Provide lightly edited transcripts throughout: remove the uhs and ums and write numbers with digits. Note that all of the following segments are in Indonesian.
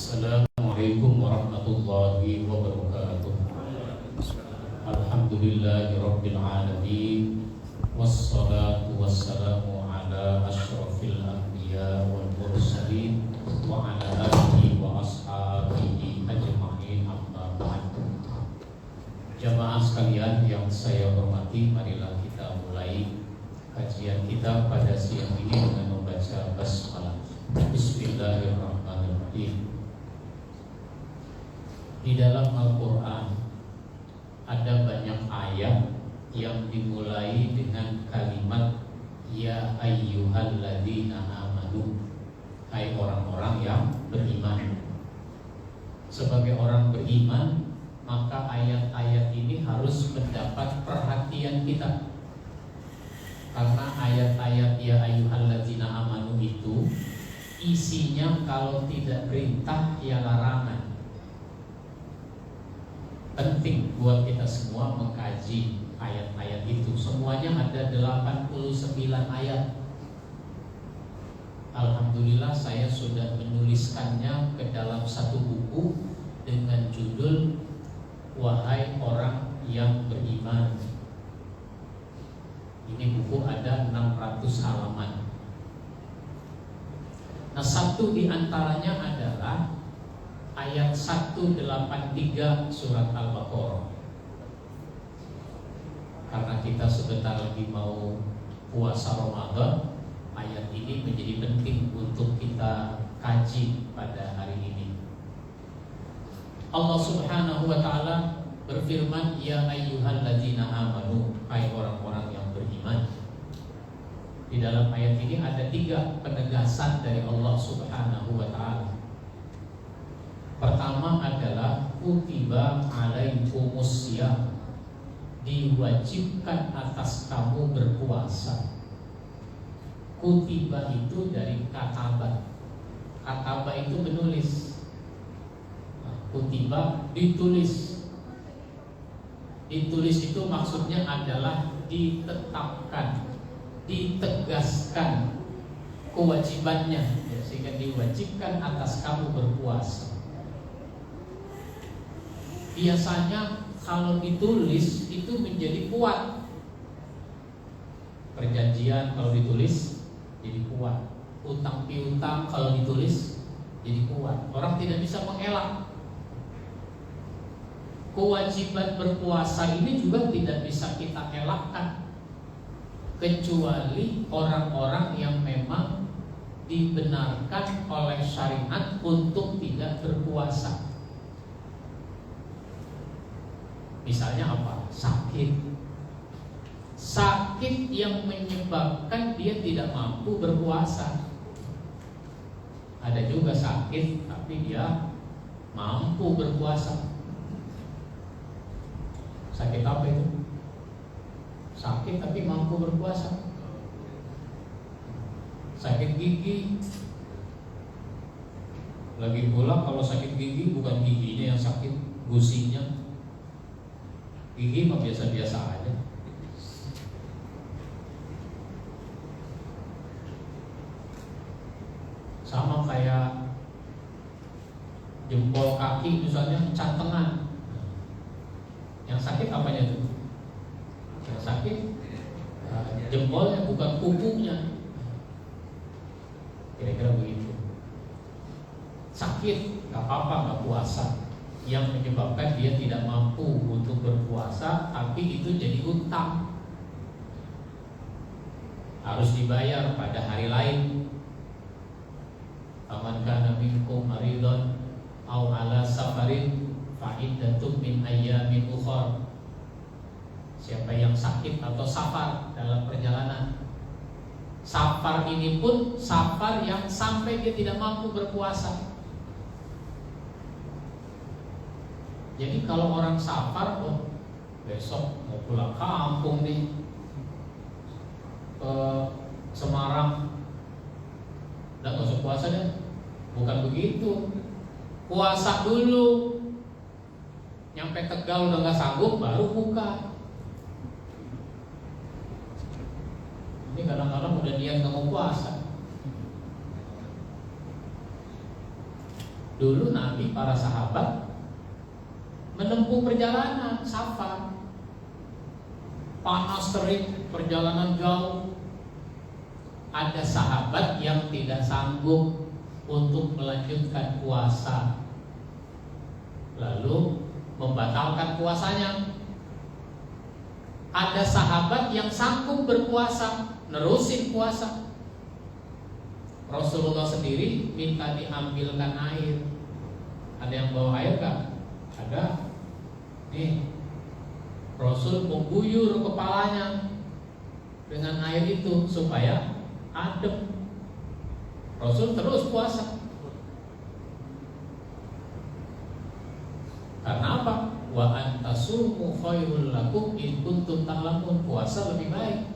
Assalamualaikum warahmatullahi wabarakatuh. Alhamdulillahirabbil alamin. Wassalatu wassalamu ala asyrafil anbiya wal mursalin wa ala alihi wa ashabihi ajma'in, amma ba'd. Jamaah sekalian yang saya hormati, marilah kita mulai kajian kita pada siang ini dengan membaca basmalah. Bismillahirrahmanirrahim. Di dalam Al-Quran ada banyak ayat yang dimulai dengan kalimat Ya ayyuhalladzina amanu, hai orang-orang yang beriman. Sebagai orang beriman, maka ayat-ayat ini harus mendapat perhatian kita. Karena ayat-ayat Ya ayyuhalladzina amanu itu isinya kalau tidak perintah ya larangan. Penting buat kita semua mengkaji ayat-ayat itu. Semuanya ada 89 ayat. Alhamdulillah saya sudah menuliskannya ke dalam satu buku dengan judul Wahai Orang yang Beriman. Ini buku ada 600 halaman. Nah, satu di antaranya adalah ayat 183 surat Al-Baqarah. Karena kita sebentar lagi mau puasa Ramadan, ayat ini menjadi penting untuk kita kaji pada hari ini. Allah Subhanahu wa taala berfirman, Ya ayyuhalladzina amanu, hai orang-orang yang beriman. Di dalam ayat ini ada 3 penegasan dari Allah Subhanahu wa taala. Pertama adalah kutiba alaikumus syiyam, diwajibkan atas kamu berpuasa. Kutiba itu dari kataba. Kataba itu menulis. Kutiba ditulis. Ditulis itu maksudnya adalah ditetapkan, ditegaskan kewajibannya, sehingga diwajibkan atas kamu berpuasa. Biasanya kalau ditulis itu menjadi kuat. Perjanjian kalau ditulis jadi kuat. Utang piutang kalau ditulis jadi kuat. Orang tidak bisa mengelak. Kewajiban berpuasa ini juga tidak bisa kita elakkan, kecuali orang-orang yang memang dibenarkan oleh syariat untuk tidak berpuasa. Misalnya apa? Sakit yang menyebabkan dia tidak mampu berpuasa. Ada juga sakit tapi dia mampu berpuasa. Sakit apa itu? Sakit tapi mampu berpuasa. Sakit gigi. Lagi pula kalau sakit gigi bukan giginya yang sakit, gusinya. Gigi mah biasa-biasa aja. Sama kayak jempol kaki misalnya cantengan. Yang sakit apanya tuh? Yang sakit jempolnya bukan kukunya. Kira-kira begitu. Sakit gak apa-apa gak puasa. Yang menyebabkan dia tidak mampu untuk berpuasa, tapi itu jadi utang, harus dibayar pada hari lain. Faman kana minkum maridun aw ala safarin fa iddatun min ayyamin ukhra. Siapa yang sakit atau safar dalam perjalanan. Safar ini pun safar yang sampai dia tidak mampu berpuasa. Jadi kalau orang safar, besok mau pulang kampung nih ke Semarang, udah gak usah puasa deh. Bukan begitu. Puasa dulu, nyampe Tegal udah gak sanggup, baru buka. Ini kadang-kadang udah niat gak mau puasa. Dulu Nabi, para sahabat menempuh perjalanan safar, panas terik, perjalanan jauh. Ada sahabat yang tidak sanggup untuk melanjutkan puasa, lalu membatalkan puasanya. Ada sahabat yang sanggup berpuasa, nerusin puasa. Rasulullah sendiri minta diambilkan air. Ada yang bawa air gak? Ada. Nih, Rasul mengguyur kepalanya dengan air itu supaya adem. Rasul terus puasa. Karena apa? Wa antasumu khairul lakum in kuntum ta'lamun. Puasa lebih baik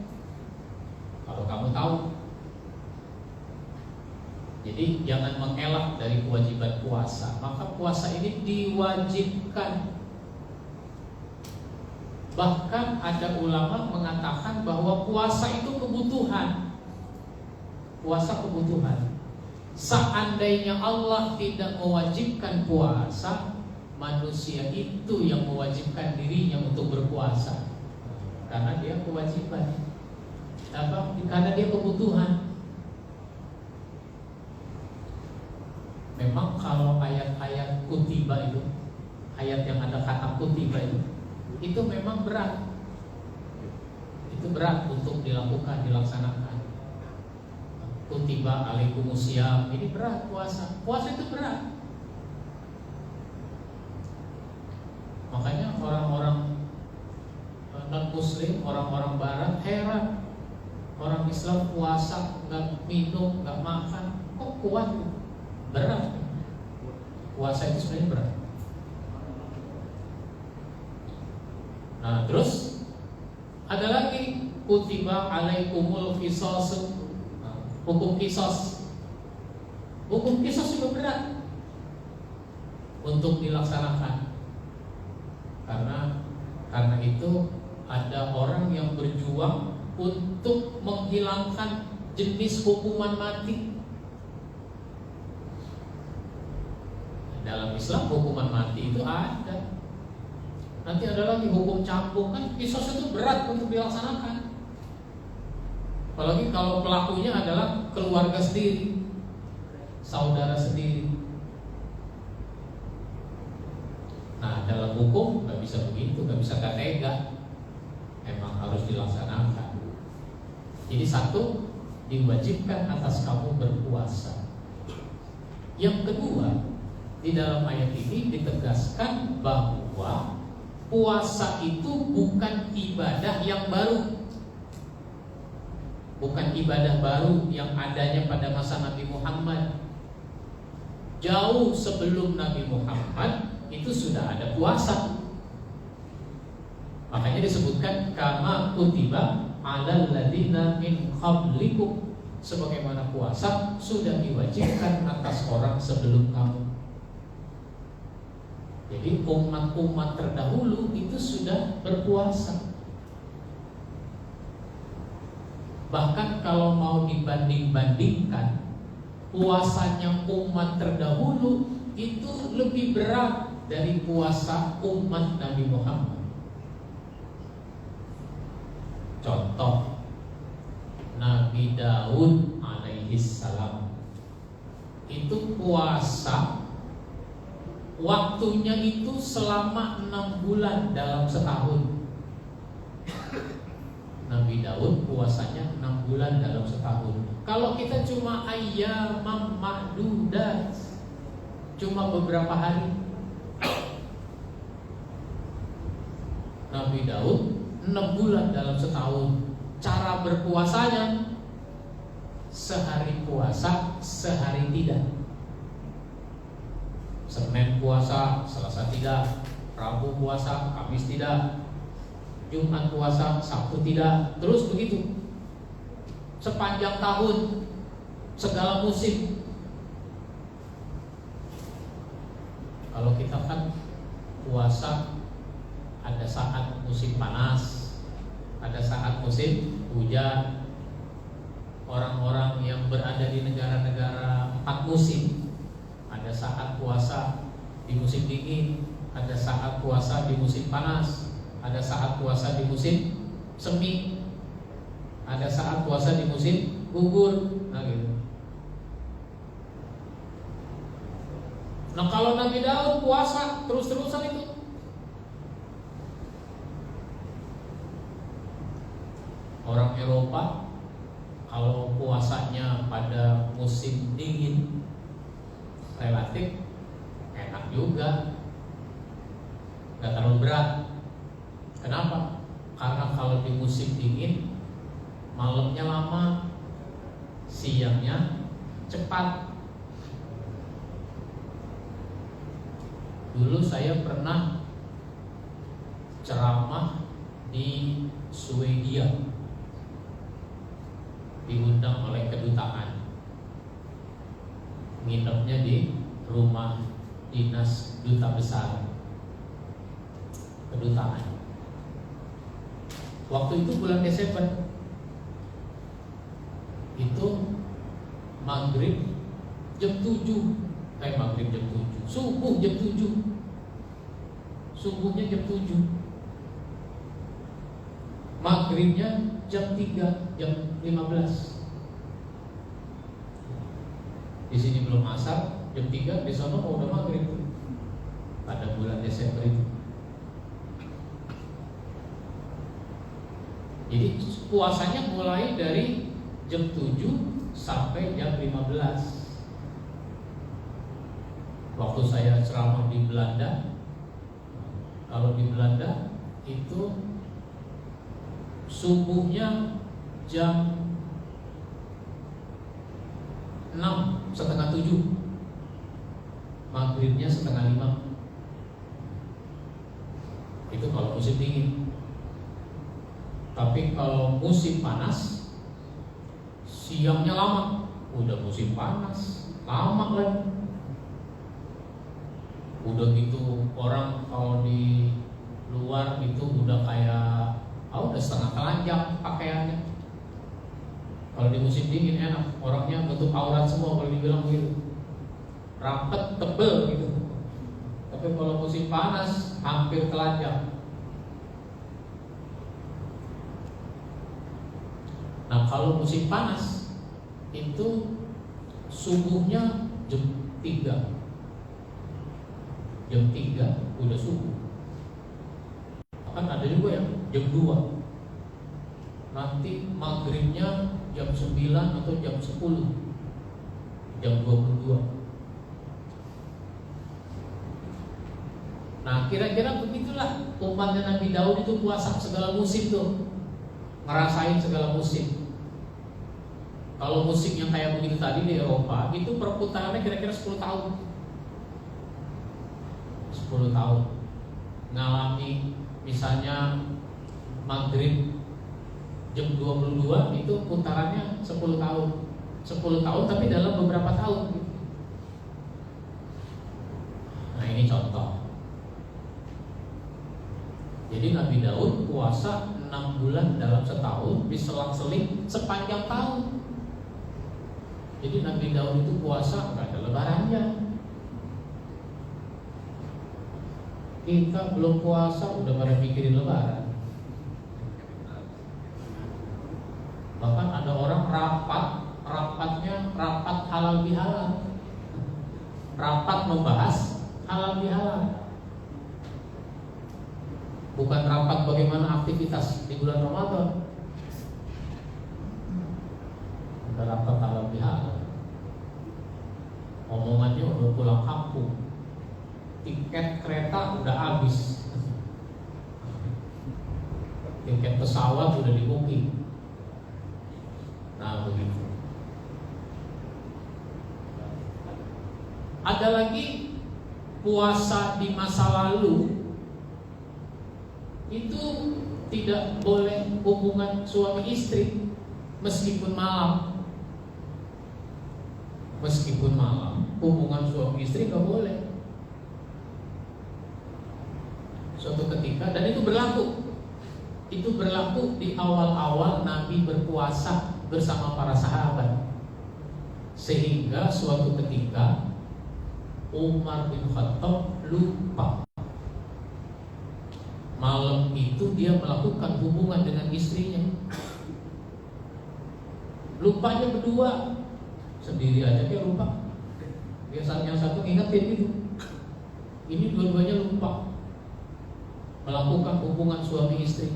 kalau kamu tahu. Jadi jangan mengelak dari kewajiban puasa. Maka puasa ini diwajibkan. Bahkan ada ulama mengatakan bahwa puasa itu kebutuhan. Puasa kebutuhan. Seandainya Allah tidak mewajibkan puasa, manusia itu yang mewajibkan dirinya untuk berpuasa. Karena dia kewajiban. Karena dia kebutuhan. Memang kalau ayat-ayat kutiba itu, ayat yang ada kata kutiba itu memang berat. Itu berat untuk dilakukan, dilaksanakan. Kutiba alaikumusiyam, ini berat puasa. Puasa itu berat. Makanya orang-orang non-muslim, orang-orang barat heran. Orang Islam puasa, nggak minum, nggak makan, kok kuat? Berat. Puasa itu sebenarnya berat. Nah, terus ada lagi kutiba alaikumul qisas. Hukum kisos. Hukum kisos juga berat untuk dilaksanakan. Karena itu ada orang yang berjuang untuk menghilangkan jenis hukuman mati. Dalam Islam hukuman mati itu ada. Nanti ada lagi hukum cambuk, kan kisos itu berat untuk dilaksanakan. Apalagi kalau pelakunya adalah keluarga sendiri, saudara sendiri. Nah, dalam hukum nggak bisa begitu, nggak bisa tega. Emang harus dilaksanakan. Jadi satu, diwajibkan atas kamu berpuasa. Yang kedua, di dalam ayat ini ditegaskan bahwa puasa itu bukan ibadah yang baru. Bukan ibadah baru yang adanya pada masa Nabi Muhammad. Jauh sebelum Nabi Muhammad itu sudah ada puasa. Makanya disebutkan kama kutiba alal ladina min qablikum, sebagaimana puasa sudah diwajibkan atas orang sebelum kamu. Jadi umat-umat terdahulu itu sudah berpuasa. Bahkan kalau mau dibanding-bandingkan, puasanya umat terdahulu itu lebih berat dari puasa umat Nabi Muhammad. Contoh, Nabi Daud alaihissalam itu puasa waktunya itu selama 6 bulan dalam setahun. Nabi Daud puasanya 6 bulan dalam setahun. Kalau kita cuma ayyamam ma'dudat, cuma beberapa hari. Nabi Daud 6 bulan dalam setahun. Cara berpuasanya sehari puasa, sehari tidak. Senin puasa, Selasa tidak. Rabu puasa, Kamis tidak. Jumat puasa, Sabtu tidak. Terus begitu sepanjang tahun, segala musim. Kalau kita kan puasa, ada saat musim panas, ada saat musim hujan. Orang-orang yang berada di negara-negara 4 musim Ada saat puasa di musim dingin, ada saat puasa di musim panas, ada saat puasa di musim semi, ada saat puasa di musim gugur. Nah gitu. Nah kalau Nabi Daud puasa terus-terusan itu, orang Eropa kalau puasanya pada musim dingin relatif enak juga, nggak terlalu berat. Kenapa? Karena kalau di musim dingin malamnya lama, siangnya cepat. Dulu saya pernah ceramah di Swedia, diundang oleh kedutaan, nginepnya di rumah dinas duta besar kedutaan. Waktu itu bulan Desember, itu maghrib jam 7, maghrib jam 7, subuh jam 7, subuhnya jam 7, maghribnya jam 3, jam 15. Di sini belum asar, jam 3 di sana udah maghrib pada bulan Desember itu. Jadi puasanya mulai dari jam 7 sampai jam 15. Waktu saya ceramah di Belanda, kalau di Belanda itu subuhnya jam 6, setengah 7, maghribnya setengah 5. Itu kalau musim dingin. Tapi kalau musim panas, siangnya lama. Udah musim panas, lama lagi. Udah gitu orang kalau di luar itu udah kayak udah setengah telanjang pakaiannya. Kalau di musim dingin enak, orangnya nutup aurat semua kalau dibilang begitu, rapet, tebel gitu. Tapi kalau musim panas hampir telanjang. Nah kalau musim panas itu subuhnya jam 3, jam 3 udah subuh. Kan ada juga yang jam 2, nanti maghribnya jam 9 atau jam 10, jam 22. Nah kira-kira begitulah umatnya Nabi Daud itu puasa segala musim tuh, ngerasain segala musim. Kalau musiknya kayak begitu tadi di Eropa, itu perputarannya kira-kira 10 tahun. 10 tahun ngalami misalnya maghrib jam 22, itu putarannya 10 tahun. 10 tahun tapi dalam beberapa tahun. Nah ini contoh. Jadi Nabi Daud puasa 6 bulan dalam setahun, diselang-seling sepanjang tahun. Jadi Nabi Daud itu puasa nggak ada lebarannya. Kita belum puasa udah pada mikirin lebaran. Bahkan ada orang rapatnya rapat halal bihalal, rapat membahas halal bihalal. Bukan rapat bagaimana aktivitas di bulan Ramadan. Udah rapat halal bihalal. Omongannya udah pulang kampung, tiket kereta udah habis, tiket pesawat udah di booking. Nah begitu. Ada lagi puasa di masa lalu itu tidak boleh hubungan suami istri meskipun malam. Meskipun malam, hubungan suami istri nggak boleh. Suatu ketika, dan itu berlaku di awal-awal Nabi berpuasa bersama para sahabat, sehingga suatu ketika Umar bin Khattab lupa. Malam itu dia melakukan hubungan dengan istrinya. Lupanya berdua, sendiri aja dia lupa. Biasanya yang satu ingetin gitu. Ini dua-duanya lupa melakukan hubungan suami istri.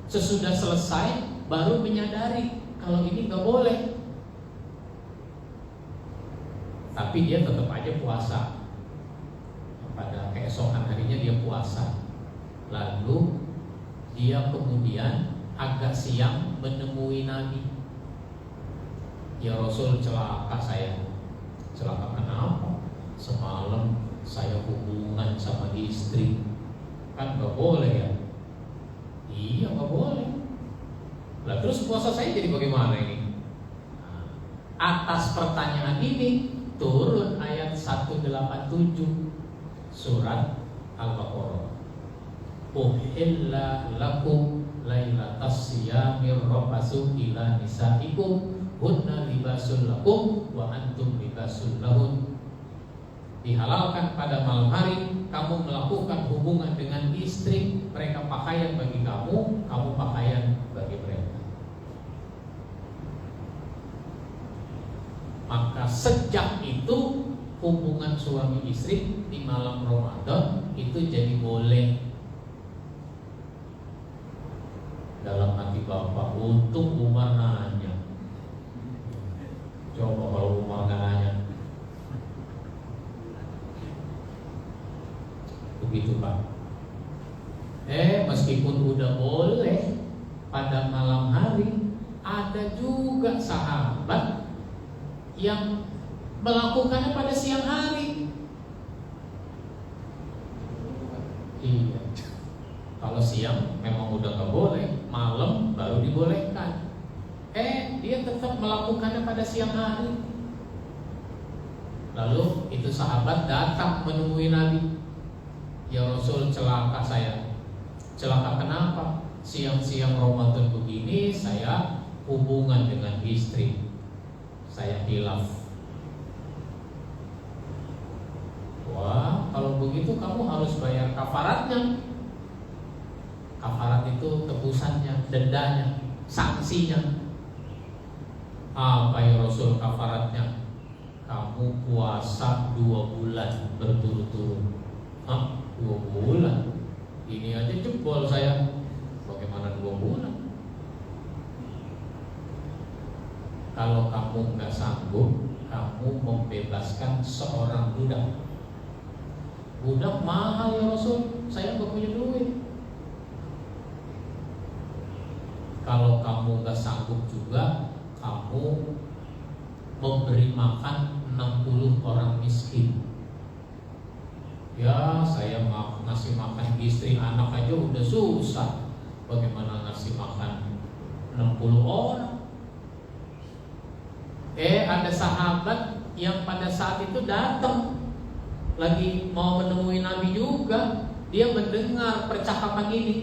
Sesudah selesai baru menyadari kalau ini nggak boleh. Tapi dia tetap aja puasa. Pada keesokan harinya dia puasa. Lalu dia kemudian agak siang menemui Nabi. Ya Rasul, celaka saya. Celaka kenapa? Semalam saya hubungan sama istri. Kan gak boleh ya? Iya gak boleh. Lah terus puasa saya jadi bagaimana ini? Atas pertanyaan ini turun ayat 187 surat Al-Baqarah. Uhilla lakum lailatas siyamir rafasu ila nisaikum hunna libasul lakum wa antum libasul lahun. Dihalalkan pada malam hari kamu melakukan hubungan dengan istri, mereka pakaian bagi kamu, kamu pakaian bagi mereka. Maka sejak itu hubungan suami istri di malam Ramadan itu jadi boleh. Dalam hati bapak, untung Umar nanya. Coba kalau Umar nggak nanya. Begitu Pak. Meskipun udah boleh pada malam hari, ada juga sahabat yang melakukannya pada siang hari. Iya. Kalau siang memang udah nggak boleh, malam baru dibolehkan. Dia tetap melakukannya pada siang hari. Lalu itu sahabat datang menemui Nabi. Ya Rasul, celaka saya. Celaka kenapa? Siang-siang Ramadan begini saya hubungan dengan istri. Saya hilaf. Wah, kalau begitu kamu harus bayar kafaratnya. Kafarat itu tebusannya, dendanya, sanksinya. Apa ya Rasul kafaratnya? Kamu puasa 2 bulan berturut-turut. 2 bulan? Ini aja jebol saya. Bagaimana 2 bulan? Kalau kamu nggak sanggup, kamu membebaskan seorang budak. Budak mahal ya Rasul, saya nggak punya duit. Kalau kamu nggak sanggup juga, kamu memberi makan 60 orang miskin. Ya, saya ngasih makan istri anak aja udah susah. Bagaimana ngasih makan 60 orang? Ada sahabat yang pada saat itu datang, lagi mau menemui Nabi juga. Dia mendengar percakapan ini.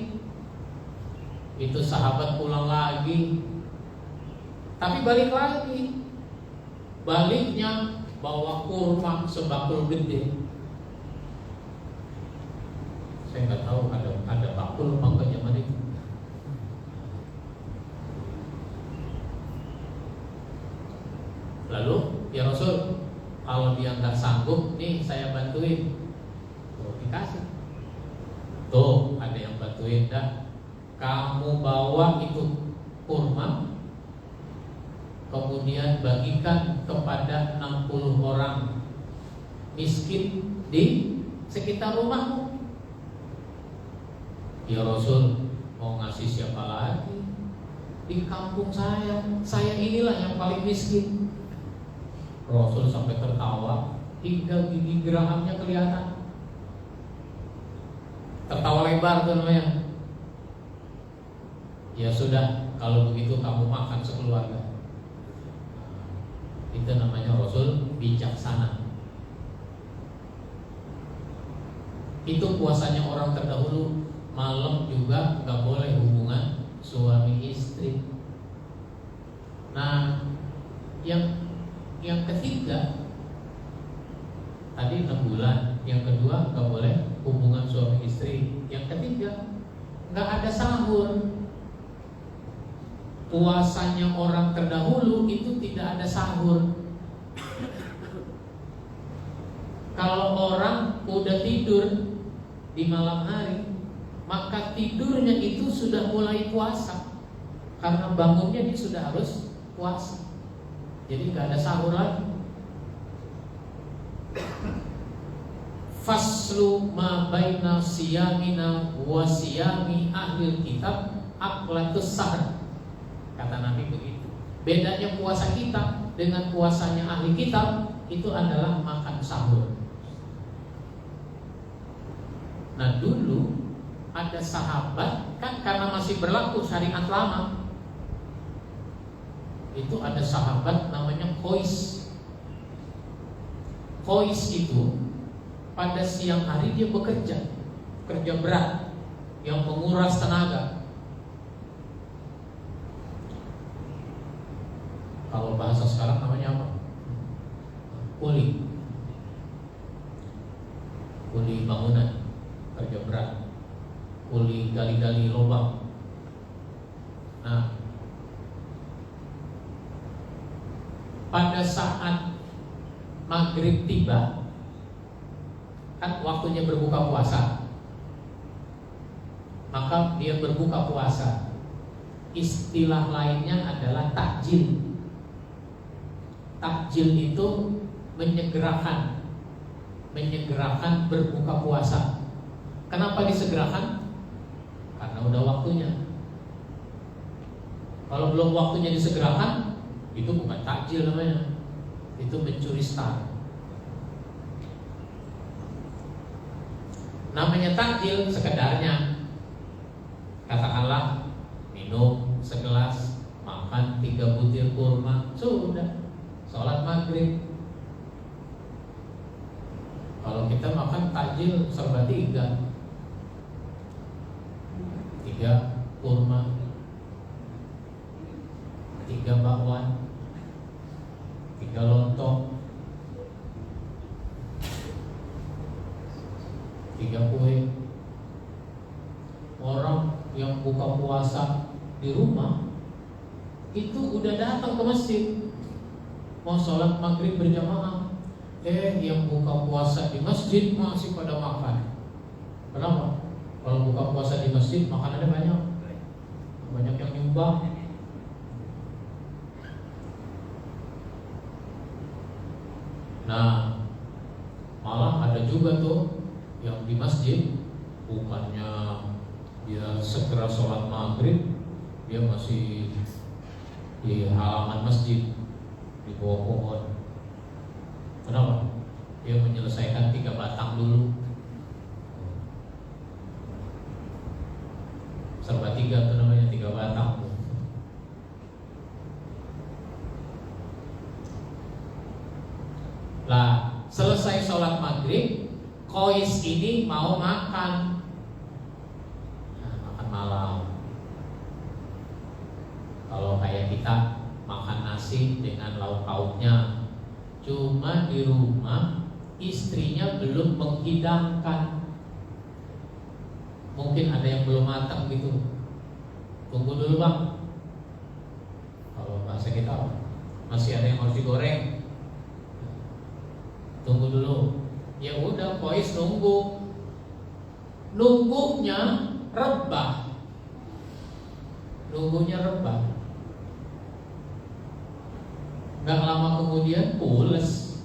Itu sahabat pulang lagi, tapi balik lagi. Baliknya bawa kurma sebakul gede. Saya nggak tahu ada bakul apa enggak zaman itu. Lalu ya Rasul, kalau dia nggak sanggup, nih saya bantuin. Tuh dikasih. Tuh ada yang bantuin dah. Kamu bawa itu kurma, kemudian bagikan kepada 60 orang miskin di sekitar rumahmu. Ya Rasul, mau ngasih siapa lagi? Di kampung saya inilah yang paling miskin. Rasul sampai tertawa hingga gigi gerahamnya kelihatan. Tertawa lebar tuh namanya. Ya sudah, kalau begitu kamu makan sekeluarga. Itu namanya Rasul bijaksana. Itu puasanya orang terdahulu. Malam juga gak boleh hubungan suami istri. Nah, yang ketiga, tadi 6 bulan, yang kedua nggak boleh hubungan suami istri, yang ketiga nggak ada sahur. Puasanya orang terdahulu itu tidak ada sahur. Kalau orang udah tidur di malam hari, maka tidurnya itu sudah mulai puasa, karena bangunnya dia sudah harus puasa. Jadi nggak ada sahur lagi. Faslu ma baina siyamina wa siyami ahlil kitab aqlatus sahr. Kata Nabi begitu. Bedanya puasa kita dengan puasanya ahli kitab itu adalah makan sahur. Nah, dulu ada sahabat, kan karena masih berlaku syariat lama, itu ada sahabat namanya Qais. Qais itu pada siang hari dia bekerja, kerja berat yang menguras tenaga. Kalau bahasa sekarang namanya apa? Kuli bangunan, kerja berat, kuli gali-gali lubang. Nah, pada saat maghrib tiba, kan waktunya berbuka puasa, maka dia berbuka puasa. Istilah lainnya adalah takjil. Takjil itu menyegerakan berbuka puasa. Kenapa disegerakan? Karena udah waktunya. Kalau belum waktunya disegerakan, itu bukan takjil namanya, itu mencuri start. Namanya takjil sekedarnya, katakanlah minum segelas, makan 3 butir kurma, sudah sholat maghrib. Kalau kita makan takjil serba 3 kurma, 3 bakwan, 3 lontong, 3 kue. Orang yang buka puasa di rumah itu udah datang ke masjid, mau sholat maghrib berjamaah. Yang buka puasa di masjid masih pada makan. Kenapa? Kalau buka puasa di masjid makanannya banyak yang nyumbang. Nah, malah ada juga tuh yang di masjid, bukannya dia segera sholat maghrib, dia masih di halaman masjid, di bawah pohon. Kenapa? Dia menyelesaikan 3 batang dulu. Serba 3 itu namanya 3 batang. Lah, selesai sholat maghrib, Qais ini mau makan. Nah, makan malam. Kalau kayak kita makan nasi dengan lauk pauknya, cuma di rumah istrinya belum menghidangkan. Mungkin ada yang belum matang gitu. Tunggu dulu bang. Kalau bahasa kita masih ada yang harus digoreng. Tunggu dulu. Ya udah, Qais nunggu. Nunggunya rebah. Gak lama kemudian pules.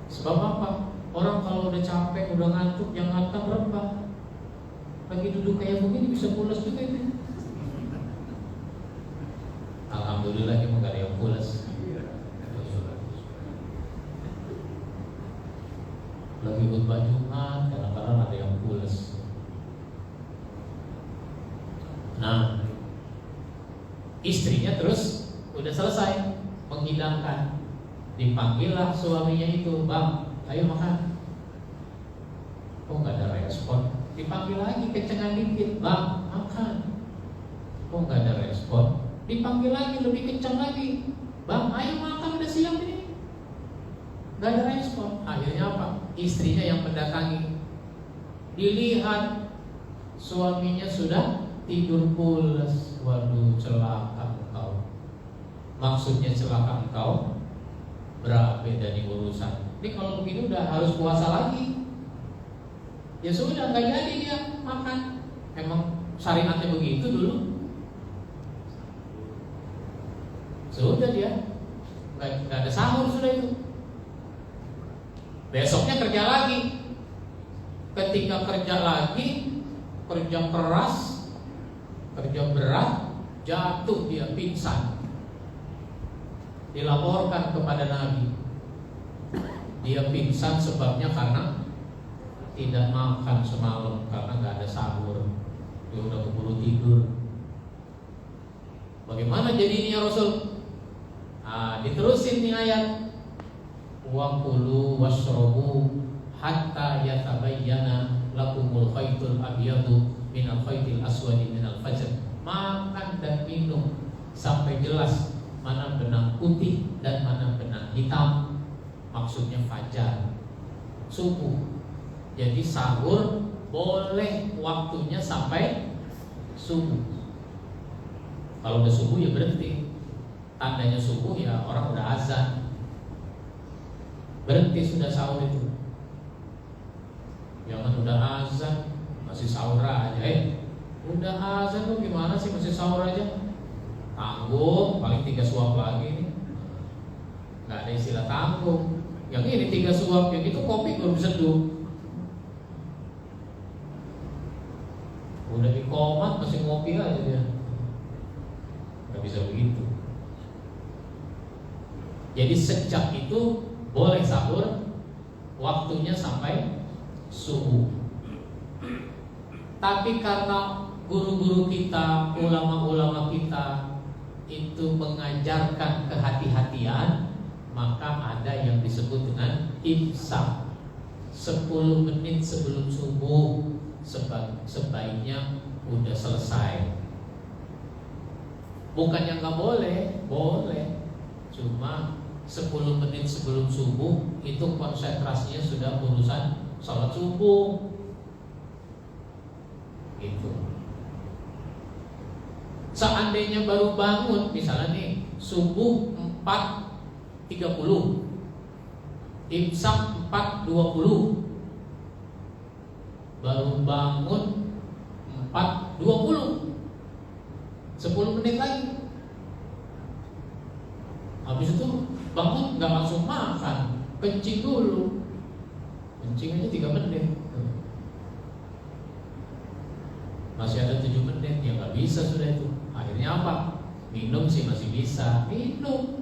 Sebab apa? Orang kalau udah capek, udah ngantuk, yang ngantuk rebah. Lagi duduk kayak begini bisa pules juga itu. Alhamdulillah emang gak ada yang pules. Lagi khutbah Jumat, kadang-kadang ada yang pules. Nah, istrinya terus udah selesai menghidangkan, dipanggillah suaminya itu, bang, ayo makan. Kok nggak ada respon? Dipanggil lagi kencengan dikit, bang, makan. Kok nggak ada respon? Dipanggil lagi lebih kencang lagi, bang, ayo makan, udah siang ini. Gak ada respon. Akhirnya apa? Istrinya yang mendatangi. Dilihat suaminya sudah tidur pulas. Waduh, celaka engkau. Maksudnya celaka engkau, berapa dari urusan. Ini kalau begini udah harus puasa lagi. Ya sudah, nggak jadi dia makan. Emang syariatnya begitu dulu. Sudah dia nggak ada sahur sudah itu. Besoknya kerja lagi. Ketika kerja lagi, kerja keras, kerja berat, jatuh dia pingsan. Dilaporkan kepada Nabi. Dia pingsan sebabnya karena tidak makan semalam, karena nggak ada sahur. Dia udah keburu tidur. Bagaimana jadinya Rasul? Diterusin nih ayat. Wa kulu washrabu hatta yatabayyana lakumul khaytul abyadu minal khaytil aswadi minal fajr. Makan dan minum sampai jelas mana benang putih dan mana benang hitam. Maksudnya fajar, subuh. Jadi sahur boleh waktunya sampai subuh. Kalau udah subuh ya berhenti. Tandanya subuh ya orang udah azan. Berhenti sudah sahur itu. Jangan udah azan masih sahur aja. Udah azan lu gimana sih masih sahur aja? Tanggung, paling 3 suap lagi nih. Gak ada istilah tanggung. Yang ini 3 suap, yang itu kopi belum seduh. Udah di komat masih ngopi aja dia. Gak bisa begitu. Jadi sejak itu boleh sahur, waktunya sampai subuh. Tapi karena guru-guru kita, ulama-ulama kita itu mengajarkan kehati-hatian, maka ada yang disebut dengan imsak. 10 menit sebelum subuh sebaiknya udah selesai. Bukannya nggak boleh, boleh. Cuma 10 menit sebelum subuh itu konsentrasinya sudah urusan sholat subuh. Gitu. Seandainya baru bangun, misalnya nih subuh 4.30, imsak 4.20, baru bangun 4.20, 10 menit lagi. Habis itu bangun nggak langsung makan, kencing dulu. Kencing aja 3 menit. Masih ada 7 menit, ya nggak bisa sudah itu. Akhirnya apa? Minum sih masih bisa, minum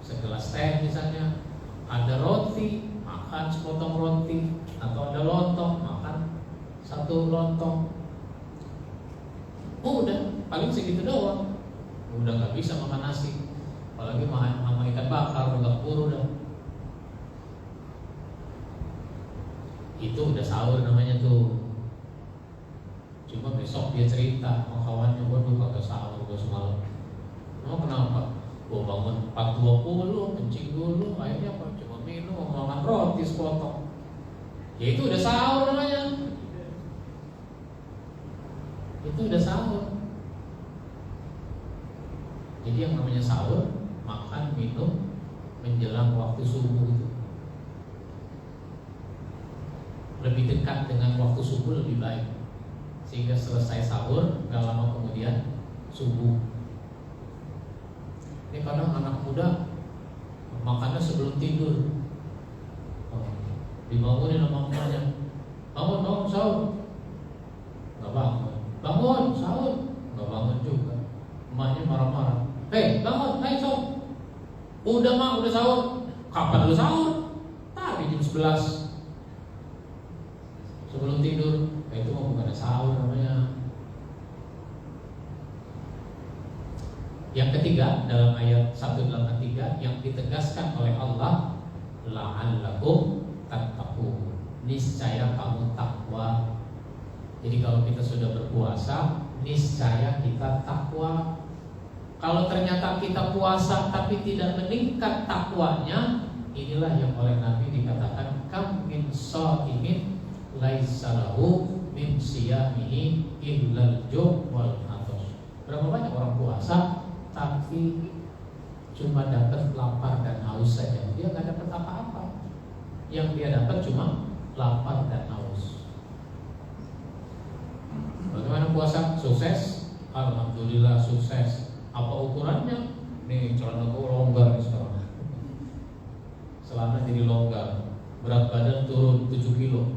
segelas teh misalnya. Ada roti, makan sepotong roti. Atau ada lontong, makan 1 lontong. Udah, paling segitu doang. Udah nggak bisa makan nasi. Apalagi makan ikan bakar, udah keburu dah. Itu udah sahur namanya tuh. Cuma besok dia cerita sama kawannya, waduh kagak sahur gue semalam. Oh kenapa? Gue bangun 4.20, kencing dulu, akhirnya apa? Cuma minum, makan roti sepotong. Ya itu udah sahur namanya. Itu udah sahur. Jadi yang namanya sahur, makan, minum menjelang waktu subuh itu. Lebih dekat dengan waktu subuh lebih baik. Sehingga selesai sahur, gak lama kemudian subuh. Ini kadang anak muda makannya sebelum tidur. Dibangunin sama emaknya, bangun sahur. Gak bangun. Bangun sahur. Gak bangun juga. Emaknya marah-marah. Bangun, sahur. Udah mak, udah sahur. Kapan lu sahur? Tadi jam 11 sebelum tidur. Itu mau bukan sahur namanya. Yang ketiga dalam ayat 183 yang ditegaskan oleh Allah, la'allakum tattaqun, niscaya kamu takwa. Jadi kalau kita sudah berpuasa, niscaya kita takwa. Kalau ternyata kita puasa tapi tidak meningkat takwanya, inilah yang oleh Nabi dikatakan kam min shaimin laisa lahu min siyamihi illal ju' wal atash. Berapa banyak orang puasa tapi cuma dapat lapar dan haus saja, dia nggak dapat apa-apa. Yang dia dapat cuma lapar dan haus. Bagaimana puasa? Sukses? Alhamdulillah sukses. Apa ukurannya? Nih celana gue longgar nih sekarang. Celana jadi longgar. Berat badan turun 7 kilo.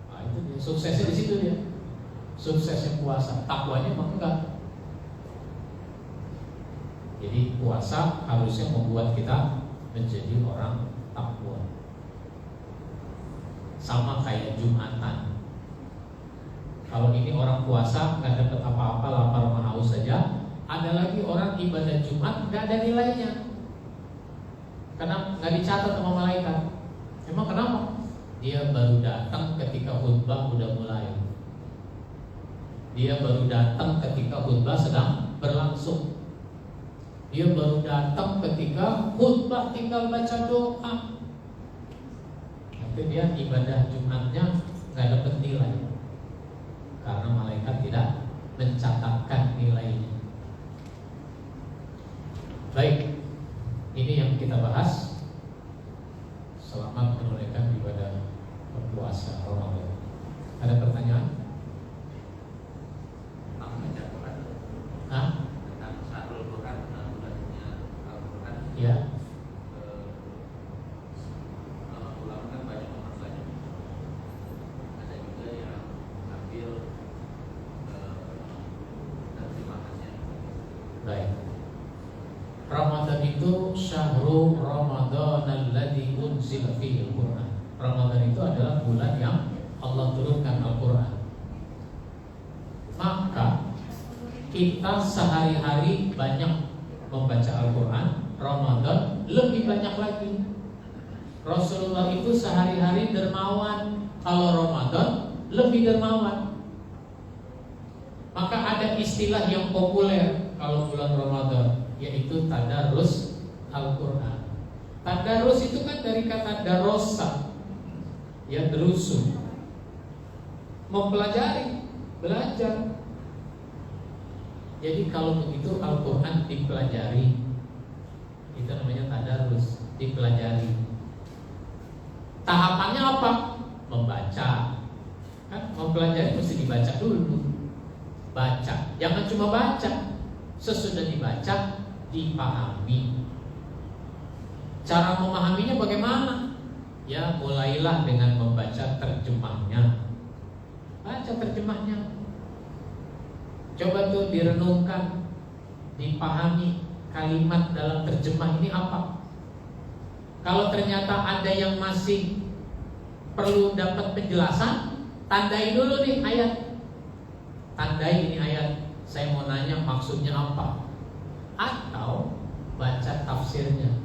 Nah itu dia. Suksesnya di situ dia. Suksesnya puasa. Takwanya emang enggak. Jadi puasa harusnya membuat kita menjadi orang takwa. Sama kayak Jumatan. Kalau ini orang puasa nggak dapat apa-apa, lapar sama haus saja. Ada lagi orang ibadah Jumat nggak ada nilainya, karena nggak dicatat sama malaikat. Emang kenapa? Dia baru datang ketika khutbah udah mulai. Dia baru datang ketika khutbah sedang berlangsung. Dia baru datang ketika khutbah tinggal baca doa. Nanti dia ibadah Jumatnya nggak dapat nilai, karena malaikat tidak mencatatkan nilainya. Baik, ini yang kita bahas. Selamat menunaikan ibadah berpuasa Ramadan. Ada pertanyaan? Hah? Tentang Syahrul Quran, bulannya Al-Quran. Ya. Ulama kan banyak memasukkannya. Ada juga yang ambil terjemahannya. Baik. Ramadan itu syahrul Ramadan alladzi unzila fihi al-Qur'an. Ramadan itu adalah bulan yang Allah turunkan Al-Qur'an. Maka kita sehari-hari banyak membaca Al-Qur'an, Ramadan lebih banyak lagi. Rasulullah itu sehari-hari dermawan, kalau Ramadan lebih dermawan. Maka ada istilah yang populer kalau bulan Ramadan, yaitu tadarus Al-Quran. Tadarus itu kan dari kata darosa, ya derusu, mempelajari, belajar. Jadi kalau begitu Al-Quran dipelajari, itu namanya tadarus, dipelajari. Tahapannya apa? Membaca. Kan mempelajari mesti dibaca dulu. Baca, jangan cuma baca. Sesudah dibaca, dipahami. Cara memahaminya bagaimana? Ya mulailah dengan membaca terjemahnya. Baca terjemahnya. Coba tuh direnungkan, dipahami kalimat dalam terjemah ini apa. Kalau ternyata ada yang masih perlu dapat penjelasan, tandai dulu nih ayat. Tandai ini ayat, saya mau nanya maksudnya apa. Atau baca tafsirnya.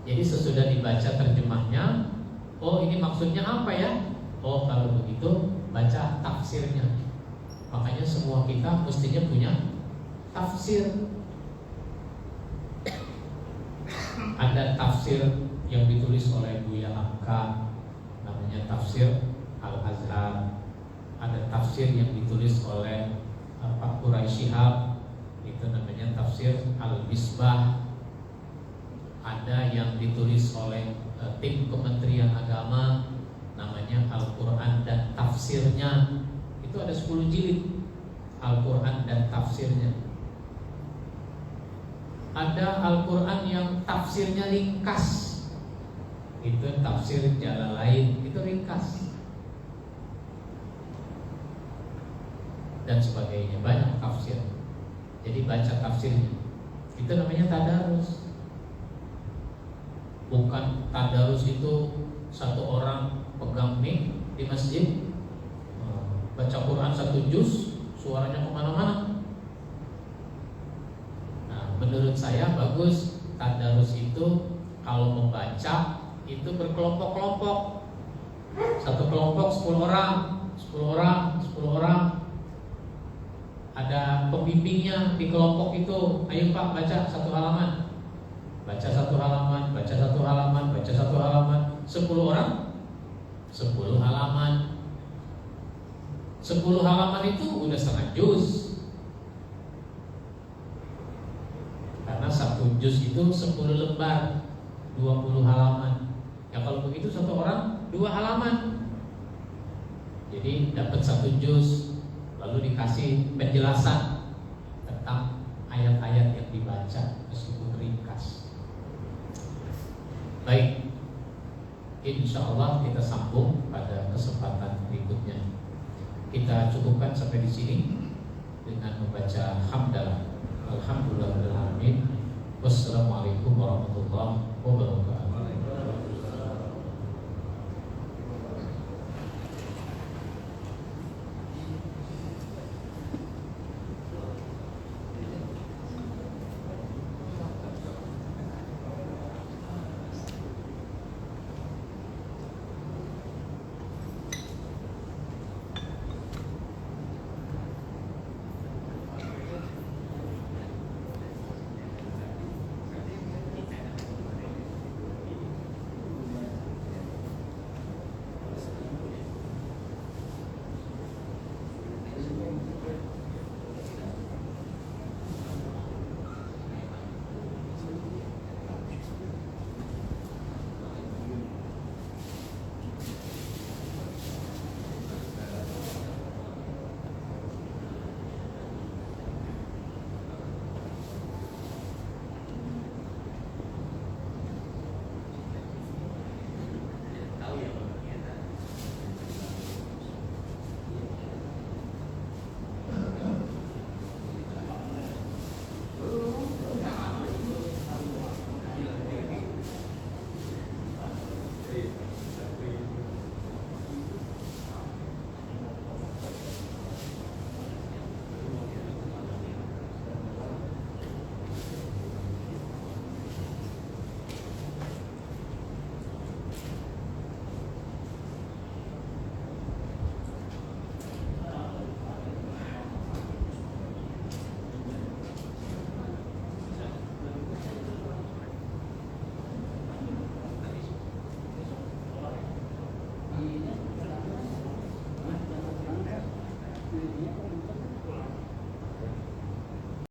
Jadi sesudah dibaca terjemahnya, oh ini maksudnya apa ya? Oh kalau begitu baca tafsirnya. Makanya semua kita mestinya punya tafsir. Ada tafsir yang ditulis oleh Buya Hamka, namanya tafsir Al-Azhar. Ada tafsir yang ditulis oleh Pak Quraisy Shihab, itu namanya tafsir Al-Misbah. Ada yang ditulis oleh tim Kementerian Agama, namanya Al-Quran dan Tafsirnya. Itu ada 10 jilid Al-Quran dan Tafsirnya. Ada Al-Quran yang tafsirnya ringkas, itu tafsir Jalalain, itu ringkas. Dan sebagainya, banyak tafsir. Jadi baca tafsirnya. Itu namanya tadarus. Bukan tadarus itu satu orang pegang mic di masjid, baca Quran 1 juz, suaranya kemana-mana. Nah, menurut saya bagus tadarus itu kalau membaca itu berkelompok-kelompok. Satu kelompok 10 orang, 10 orang, 10 orang. Ada pembimbingnya di kelompok itu. Ayo Pak baca 1 halaman. baca satu halaman, baca satu halaman, baca satu halaman. 10 orang 10 halaman. 10 halaman itu udah setengah juz. Karena satu juz itu 10 lembar, 20 halaman. Ya kalau begitu satu orang 2 halaman. Jadi dapat satu juz, lalu dikasih penjelasan tentang ayat-ayat yang dibaca meskipun ringkas. Baik, insya Allah kita sambung pada kesempatan berikutnya. Kita cukupkan sampai di sini dengan membaca hamdalah. Alhamdulillahirabbil alamin. Wassalamualaikum warahmatullahi wabarakatuh.